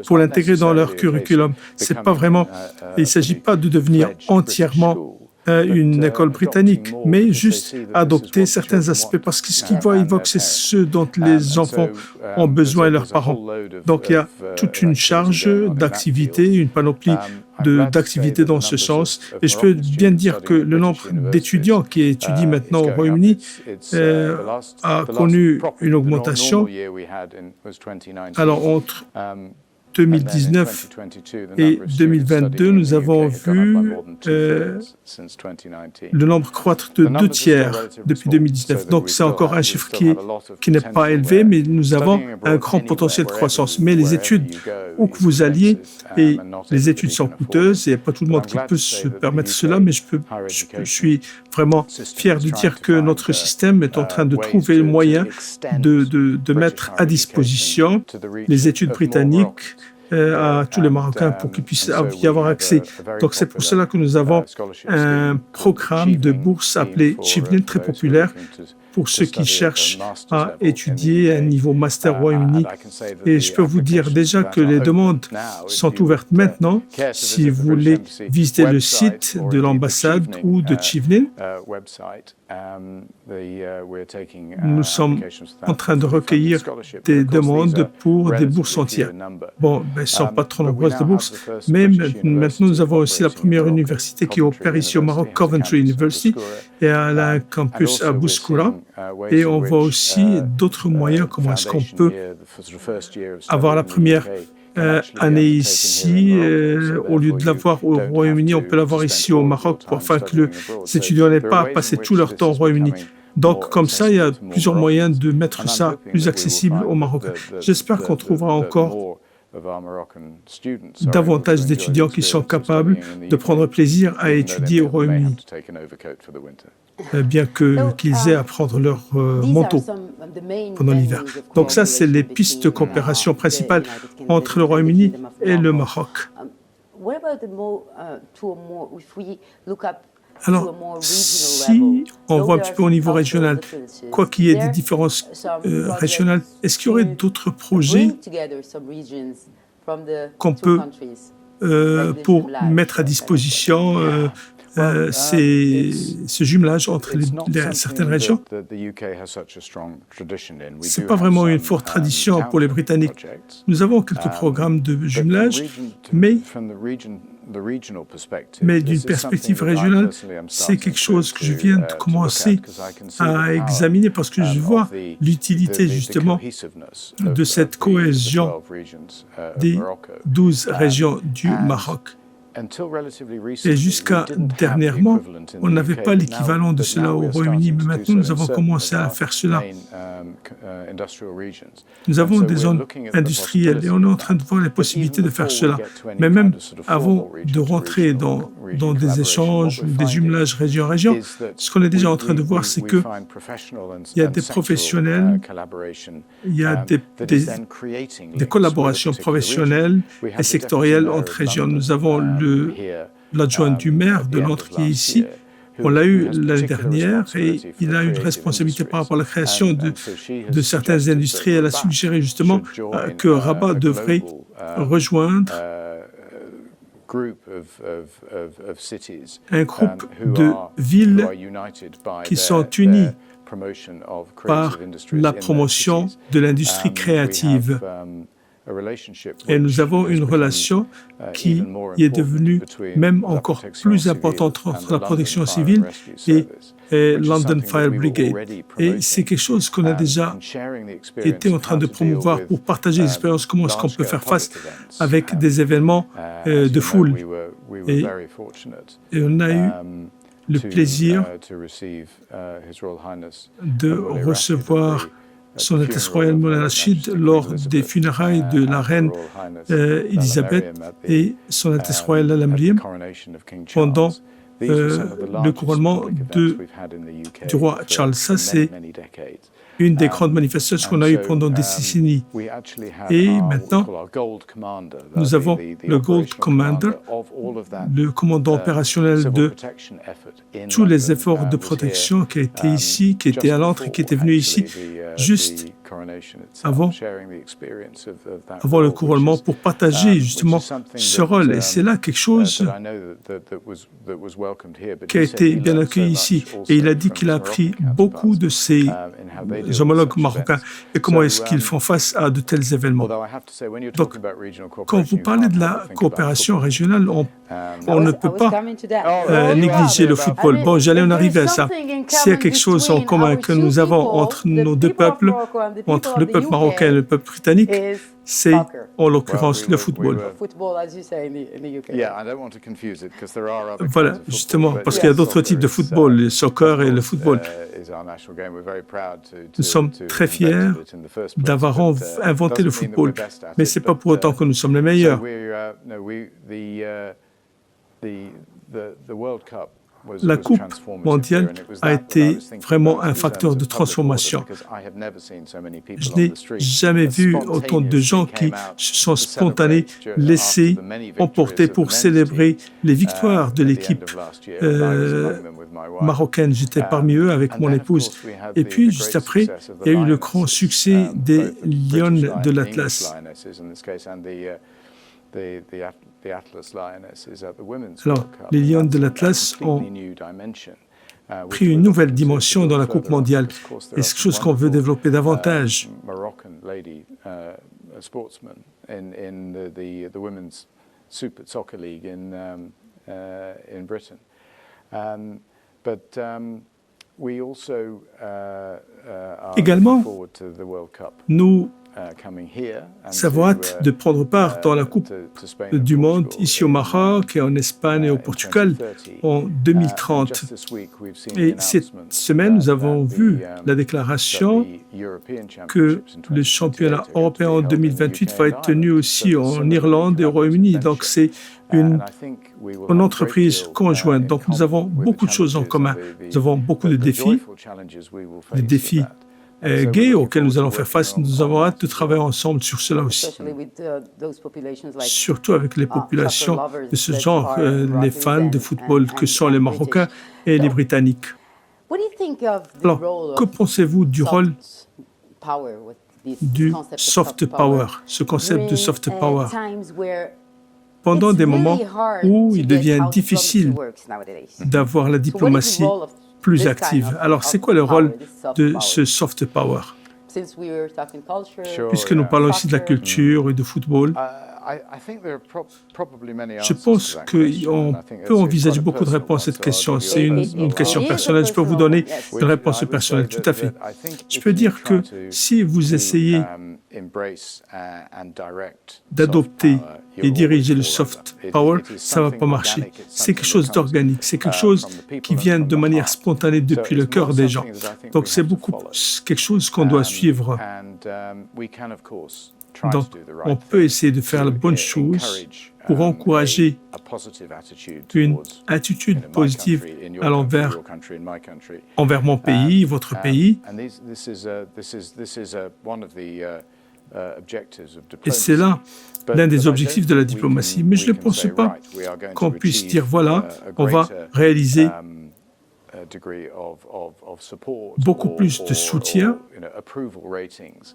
pour l'intégrer dans leur curriculum. C'est pas vraiment, il ne s'agit pas de devenir entièrement une école britannique, mais juste adopter certains aspects, parce que ce qu'ils voient, c'est ce dont les enfants ont besoin et leurs parents. Donc il y a toute une charge d'activités, une panoplie d'activités dans ce sens. Et je peux bien dire que le nombre d'étudiants qui étudient maintenant au Royaume-Uni a connu une augmentation. Alors 2019 et 2022, nous avons vu le nombre croître de 2 tiers depuis 2019. Donc, c'est encore un chiffre qui n'est pas élevé, mais nous avons un grand potentiel de croissance. Mais les études, où que vous alliez, et les études sont coûteuses, et pas tout le monde qui peut se permettre cela, mais je suis vraiment fier de dire que notre système est en train de trouver le moyen de mettre à disposition les études britanniques à tous les Marocains pour qu'ils puissent y avoir accès. Donc, c'est pour cela que nous avons un programme de bourse appelé Chevelin, très populaire, pour ceux qui cherchent à étudier à un niveau master au Royaume-Uni. Et je peux vous dire déjà que les demandes sont ouvertes maintenant. Si vous voulez visiter le site de l'ambassade ou de Chevelin, nous sommes en train de recueillir des demandes pour des bourses entières. Bon, elles ne sont pas trop nombreuses de bourses, mais maintenant nous avons aussi la première université qui opère ici au Maroc, Coventry University, et elle a un campus à Bouskoura. Et on voit aussi d'autres moyens, comment est-ce qu'on peut avoir la première année ici, au lieu de l'avoir au Royaume-Uni, on peut l'avoir ici au Maroc, afin que les étudiants n'aient pas à passer tout leur temps au Royaume-Uni. Donc, comme ça, il y a plusieurs moyens de mettre ça plus accessible aux Marocains. J'espère qu'on trouvera encore davantage d'étudiants qui sont capables de prendre plaisir à étudier au Royaume-Uni, bien qu'ils aient à prendre leur manteau pendant l'hiver. Donc ça, c'est les pistes de coopération principales entre le Royaume-Uni et le Maroc. Alors, si on voit un petit peu au niveau régional, quoi qu'il y ait des différences régionales, est-ce qu'il y aurait d'autres projets qu'on peut, pour mettre à disposition ce jumelage entre certaines régions? Ce n'est pas vraiment une forte tradition pour les Britanniques. Nous avons quelques programmes de jumelage, mais d'une perspective régionale, c'est quelque chose que je viens de commencer à examiner parce que je vois l'utilité justement de cette cohésion des 12 régions du Maroc. Et jusqu'à dernièrement, on n'avait pas l'équivalent de cela au Royaume-Uni, mais maintenant nous avons commencé à faire cela. Nous avons des zones industrielles et on est en train de voir les possibilités de faire cela. Mais même avant de rentrer dans des échanges ou des jumelages région-région, ce qu'on est déjà en train de voir, c'est qu'il y a des professionnels, il y a des collaborations professionnelles et sectorielles entre régions. Nous avons l'adjoint du maire de Londres qui est ici. On l'a eu l'année dernière et il a une responsabilité par rapport à la création de certaines industries. Elle a suggéré justement que Rabat devrait rejoindre un groupe de villes qui sont unies par la promotion de l'industrie créative. Et nous avons une relation qui est devenue même encore plus importante entre la protection civile et London Fire Brigade. Et c'est quelque chose qu'on a déjà été en train de promouvoir pour partager l'expérience, comment est-ce qu'on peut faire face avec des événements de foule. Et on a eu le plaisir de recevoir Son Altesse Royale Moulay Rachid lors des funérailles de la reine Elisabeth et Son Altesse Royale Al-Amriya pendant le couronnement du roi Charles. Ça, c'est une des grandes manifestations qu'on a eues pendant des décennies. Et maintenant, nous avons le Gold Commander, le commandant opérationnel de tous les efforts de protection qui a été ici, qui était à Londres et qui était venu ici juste avant le couronnement pour partager justement ce rôle. Et c'est là quelque chose qui a été bien accueilli ici. Et il a dit qu'il a appris beaucoup de ses homologues marocains et comment est-ce qu'ils font face à de tels événements. Donc, quand vous parlez de la coopération régionale, on ne peut pas négliger le football. Bon, j'allais en arriver à ça. S'il y a quelque chose en commun que nous avons entre nos deux peuples, entre le peuple marocain et le peuple britannique, c'est en l'occurrence le football. Voilà, justement, parce qu'il y a d'autres types de football, le soccer et le football. Nous sommes très fiers d'avoir inventé le football, mais ce n'est pas pour autant que nous sommes les meilleurs. La Coupe mondiale a été vraiment un facteur de transformation. Je n'ai jamais vu autant de gens qui se sont spontanés, laissés emporter pour célébrer les victoires de l'équipe marocaine. J'étais parmi eux avec mon épouse. Et puis, juste après, il y a eu le grand succès des Lions de l'Atlas. Alors, les Lions de l'Atlas ont pris une nouvelle dimension dans la Coupe mondiale. Et c'est quelque chose qu'on veut développer davantage. Également, nous avons hâte de prendre part dans la Coupe du Monde ici au Maroc et en Espagne et au Portugal en 2030. Et cette semaine, nous avons vu la déclaration que le championnat européen en 2028 va être tenu aussi en Irlande et au Royaume-Uni. Donc c'est une entreprise conjointe. Donc nous avons beaucoup de choses en commun. Nous avons beaucoup de défis, des défis gays auxquels nous allons faire face. Nous avons hâte de travailler ensemble sur cela aussi. Surtout avec les populations de ce genre, les fans de football que sont les Marocains et les Britanniques. Alors, que pensez-vous du rôle du soft power, ce concept de soft power, pendant des moments où il devient difficile d'avoir la diplomatie plus active. Alors, c'est quoi le rôle de ce soft power? Puisque nous parlons ici de la culture et de football, je pense qu'on peut envisager beaucoup de réponses à cette question. C'est une question personnelle. Je peux vous donner une réponse personnelle, tout à fait. Je peux dire que si vous essayez d'adopter et diriger le soft power, ça ne va pas marcher. C'est quelque chose d'organique, c'est quelque chose qui vient de manière spontanée depuis le cœur des gens. Donc c'est beaucoup quelque chose qu'on doit suivre. Donc, on peut essayer de faire la bonne chose pour encourager une attitude positive à l'envers envers mon pays, votre pays. Et c'est là l'un des objectifs de la diplomatie. Mais je ne pense pas qu'on puisse dire, voilà, on va réaliser beaucoup plus de soutien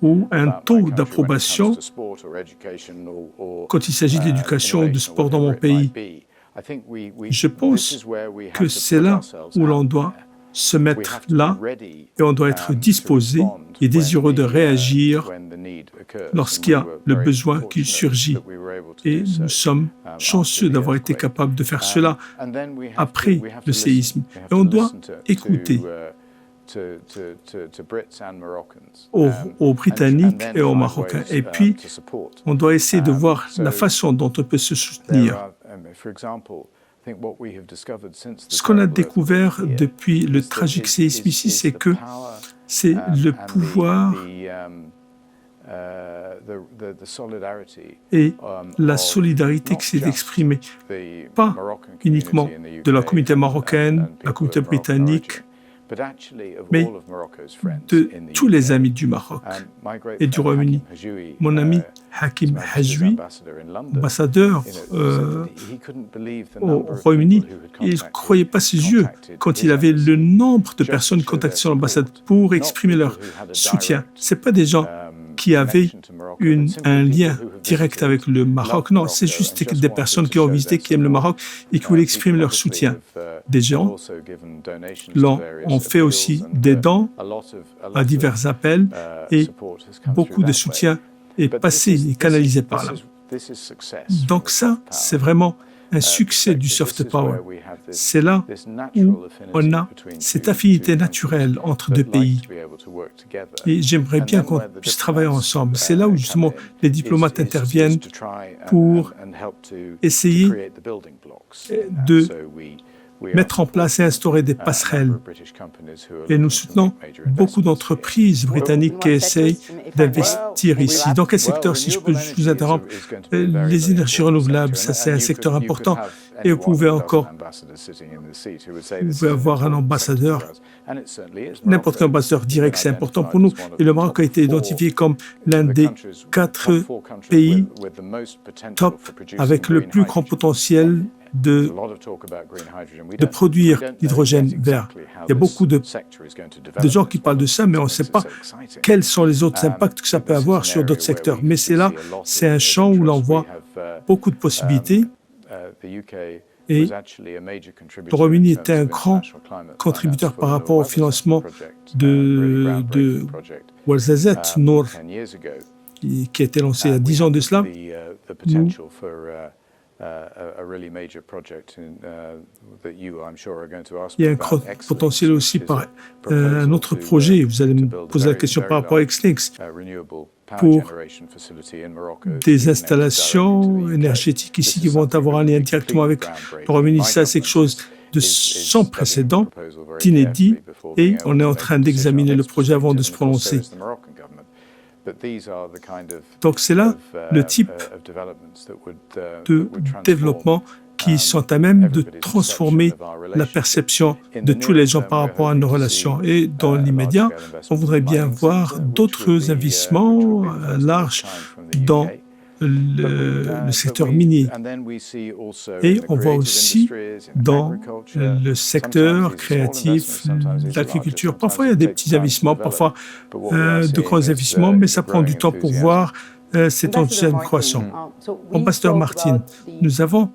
ou un taux d'approbation quand il s'agit de l'éducation ou du sport dans mon pays. Je pense que c'est là où l'on doit se mettre là et on doit être disposé et désireux de réagir lorsqu'il y a le besoin qui surgit. Et nous sommes chanceux d'avoir été capables de faire cela après le séisme. Et on doit écouter aux Britanniques et aux Marocains. Et puis, on doit essayer de voir la façon dont on peut se soutenir. Ce qu'on a découvert depuis le tragique séisme ici, c'est que c'est le pouvoir et la solidarité qui s'est exprimée, pas uniquement de la communauté marocaine, la communauté britannique, mais de tous les amis du Maroc et du Royaume-Uni. Mon ami Hakim Hajoui, ambassadeur au Royaume-Uni, il ne croyait pas ses yeux quand il avait le nombre de personnes contactées sur l'ambassade pour exprimer leur soutien. Ce n'est pas des gens qui avaient un lien direct avec le Maroc. Non, c'est juste des personnes qui ont visité, qui aiment le Maroc et qui voulaient exprimer leur soutien. Des gens ont fait aussi des dons à divers appels et beaucoup de soutien est passé et canalisé par là. Donc ça, c'est vraiment un succès du soft power. C'est là où on a cette affinité naturelle entre deux pays. Et j'aimerais bien qu'on puisse travailler ensemble. C'est là où justement les diplomates interviennent pour essayer de mettre en place et instaurer des passerelles. Et nous soutenons beaucoup d'entreprises britanniques qui essayent d'investir ici. Dans quel secteur, si je peux juste vous interrompre, les énergies renouvelables, ça c'est un secteur important. Et vous pouvez avoir un ambassadeur, n'importe quel ambassadeur dirait que c'est important pour nous. Et le Maroc a été identifié comme l'un des 4 pays top avec le plus grand potentiel de produire l'hydrogène vert. Il y a beaucoup de gens qui parlent de ça, mais on ne sait pas quels sont les autres impacts que ça peut avoir sur d'autres secteurs. Mais c'est un champ où l'on voit beaucoup de possibilités. Et le Royaume-Uni était un grand contributeur par rapport au financement de Ouarzazate Noor, qui a été lancé il y a 10 ans de cela. Il y a un grand potentiel aussi par un autre projet. Vous allez me poser la question par rapport à Xlinks pour des installations énergétiques ici qui vont avoir un lien directement avec le Royaume-Uni. Ça, c'est quelque chose de sans précédent, d'inédit, et on est en train d'examiner le projet avant de se prononcer. Donc c'est là le type de développement qui sont à même de transformer la perception de tous les gens par rapport à nos relations. Et dans l'immédiat, on voudrait bien voir d'autres investissements larges dans le secteur minier. Et on voit aussi dans le secteur créatif, l'agriculture. Parfois, il y a des petits investissements, parfois de grands investissements, mais ça prend du temps pour voir cet enthousiasme croissant. Ambassadeur Martin, nous avons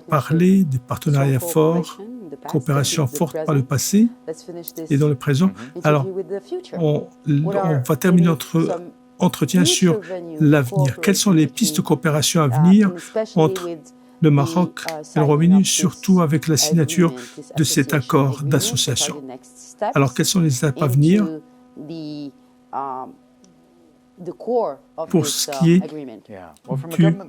parlé des partenariats forts, coopération forte par le passé et dans le présent. Alors, on va terminer notre entretien sur l'avenir. Quelles sont les pistes de coopération à venir entre le Maroc et le Royaume-Uni, surtout avec la signature de cet accord d'association? Alors, quelles sont les étapes à venir pour ce qui est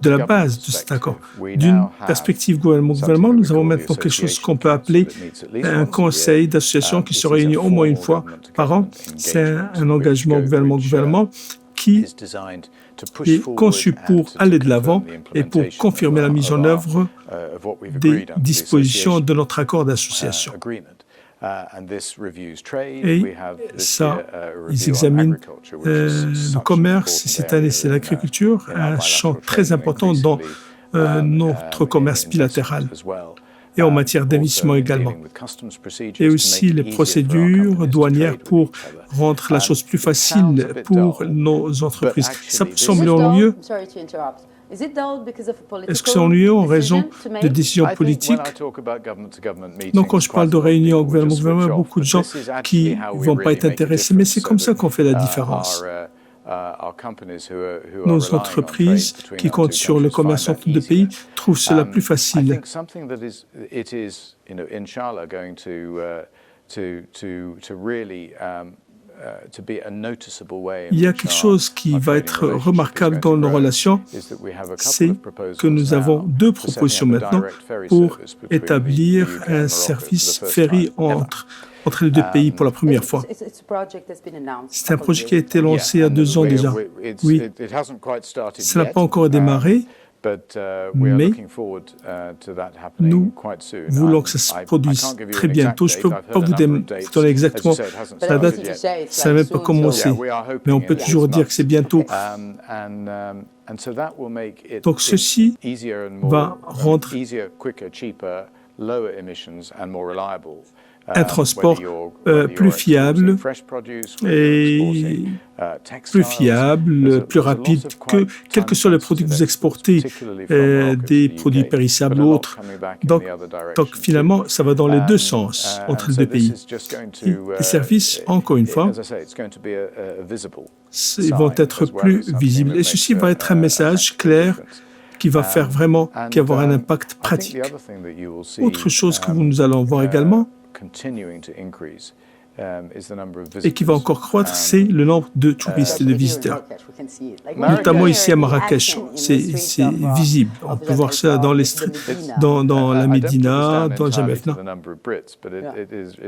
de la base de cet accord? D'une perspective gouvernement, nous avons maintenant quelque chose qu'on peut appeler un conseil d'association qui se réunit au moins une fois par an. C'est un engagement gouvernement qui est conçu pour aller de l'avant et pour confirmer la mise en œuvre des dispositions de notre accord d'association. Et ça, ils examinent le commerce. Cette année, c'est l'agriculture, un champ très important dans notre commerce bilatéral. Et en matière d'investissement également. Et aussi les procédures douanières pour rendre la chose plus facile pour nos entreprises. Ça semble ennuyeux. Est-ce que c'est ennuyeux en raison de décisions politiques? Donc, quand je parle de réunions gouvernement, il y a beaucoup de gens qui ne vont pas être intéressés, mais c'est comme ça qu'on fait la différence. Nos entreprises qui comptent sur le commerce entre deux pays trouvent cela plus facile. Il y a quelque chose qui va être remarquable dans nos relations, c'est que nous avons 2 propositions maintenant pour établir un service ferry entre les 2 pays pour la première fois. C'est un projet qui a été lancé il y a 2 ans déjà. Oui, ça n'a pas encore démarré, mais nous voulons que ça se produise très bientôt. Je ne peux pas vous donner exactement la date, ça n'a même pas commencé, mais on peut toujours dire que c'est bientôt. Donc ceci va rendre un transport plus fiable et plus rapide que quels que soient les produits que vous exportez, des produits périssables ou autres. Donc finalement, ça va dans les 2 sens entre les 2 pays. Et les services, encore une fois, ils vont être plus visibles. Et ceci va être un message clair qui va faire vraiment, qui va avoir un impact pratique. Autre chose que nous allons voir également, et qui va encore croître, c'est le nombre de touristes et de visiteurs. Notamment ici à Marrakech, c'est visible. On peut voir ça dans les dans la Médina, dans le Jamefna.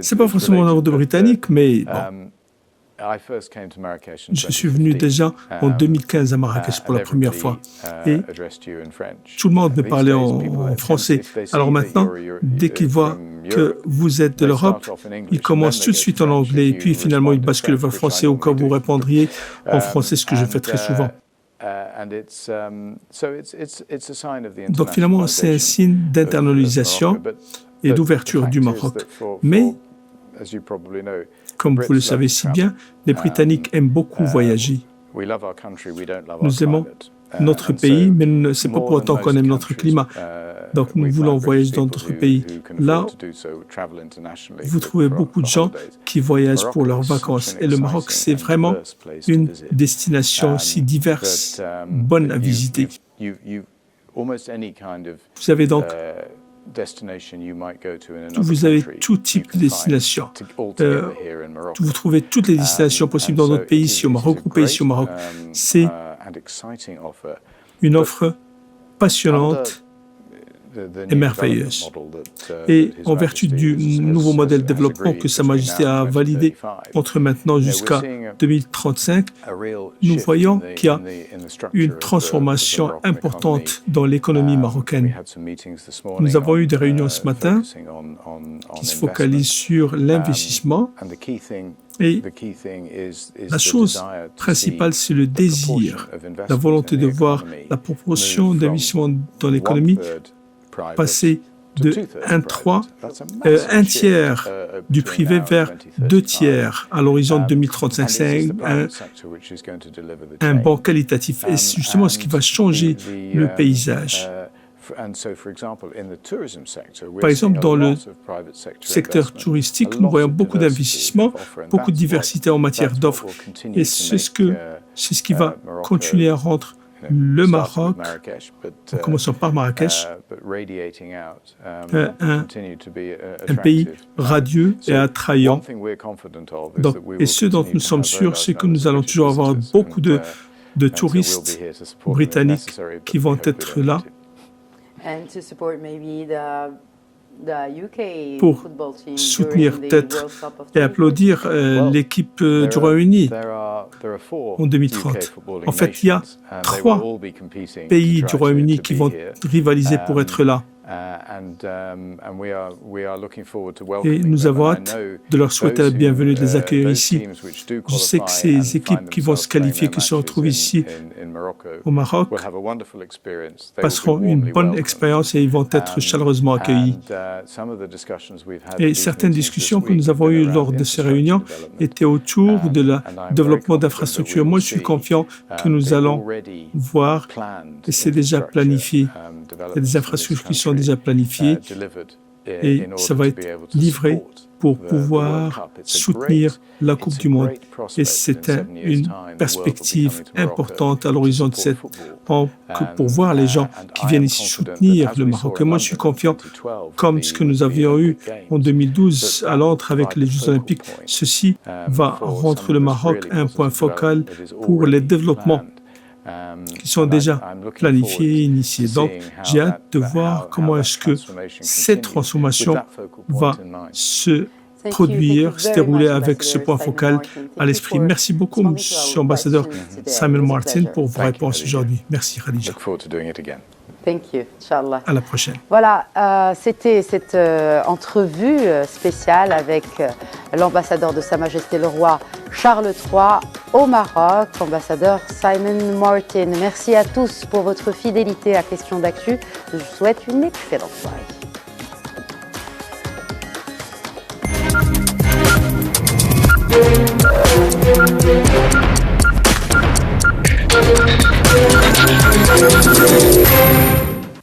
C'est pas forcément le nombre de Britanniques, mais bon. Je suis venu déjà en 2015 à Marrakech pour la première fois et tout le monde me parlait en français. Alors maintenant, dès qu'ils voient que vous êtes de l'Europe, ils commencent tout de suite en anglais et puis finalement ils basculent vers le français au cas où vous répondriez en français, ce que je fais très souvent. Donc finalement, c'est un signe d'internalisation et d'ouverture du Maroc. Mais comme vous le savez si bien, les Britanniques aiment beaucoup voyager. Nous aimons notre pays, mais ce n'est pas pour autant qu'on aime notre climat. Donc nous voulons voyager dans d'autres pays. Là, vous trouvez beaucoup de gens qui voyagent pour leurs vacances. Et le Maroc, c'est vraiment une destination si diverse, bonne à visiter. Vous avez donc vous avez tout type de destination. Vous trouvez toutes les destinations possibles dans notre pays, ici au Maroc, groupées ici au Maroc. C'est une offre passionnante et merveilleuse. Et en vertu du nouveau modèle de développement que Sa Majesté a validé entre maintenant jusqu'à 2035, nous voyons qu'il y a une transformation importante dans l'économie marocaine. Nous avons eu des réunions ce matin qui se focalisent sur l'investissement et la chose principale, c'est le désir, la volonté de voir la proportion d'investissement dans l'économie passer de un tiers du privé vers 2 tiers à l'horizon 2035. C'est un bond qualitatif et c'est justement ce qui va changer le paysage. Par exemple, dans le secteur touristique, nous voyons beaucoup d'investissements, beaucoup de diversité en matière d'offres et c'est ce qui va continuer à rendre le Maroc, en commençant par Marrakech, un pays radieux et attrayant. Donc, et ce dont nous sommes sûrs, c'est que nous allons toujours avoir beaucoup de touristes britanniques qui vont être là pour soutenir peut-être et applaudir l'équipe du Royaume-Uni en 2030. En fait, il y a 3 pays du Royaume-Uni qui vont rivaliser pour être là. Et nous avons hâte de leur souhaiter la bienvenue, de les accueillir ici. Je sais que ces équipes qui vont se qualifier, qui se retrouvent ici au Maroc, passeront une bonne expérience et ils vont être chaleureusement accueillis. Et certaines discussions que nous avons eues lors de ces réunions étaient autour de le développement d'infrastructures. Moi, je suis confiant que nous allons voir, et c'est déjà planifié, il y a des infrastructures qui sont déjà planifiées et ça va être livré pour pouvoir soutenir la Coupe du Monde. Et c'est une perspective importante à l'horizon de 7 ans pour voir les gens qui viennent ici soutenir le Maroc. Et moi, je suis confiant, comme ce que nous avions eu en 2012 à Londres avec les Jeux Olympiques, ceci va rendre le Maroc un point focal pour les développements qui sont déjà planifiés et initiés. Donc, j'ai hâte de voir comment est-ce que cette transformation va se produire, se dérouler avec ce point focal à l'esprit. Merci beaucoup, Monsieur l'ambassadeur Simon Martin, pour vos réponses aujourd'hui. Merci, Khadija.
Thank you, Inch'Allah.
À la prochaine.
Voilà, c'était cette entrevue spéciale avec l'ambassadeur de Sa Majesté le Roi Charles III au Maroc, ambassadeur Simon Martin. Merci à tous pour votre fidélité à Questions d'Actu. Je vous souhaite une excellente soirée. Thank you.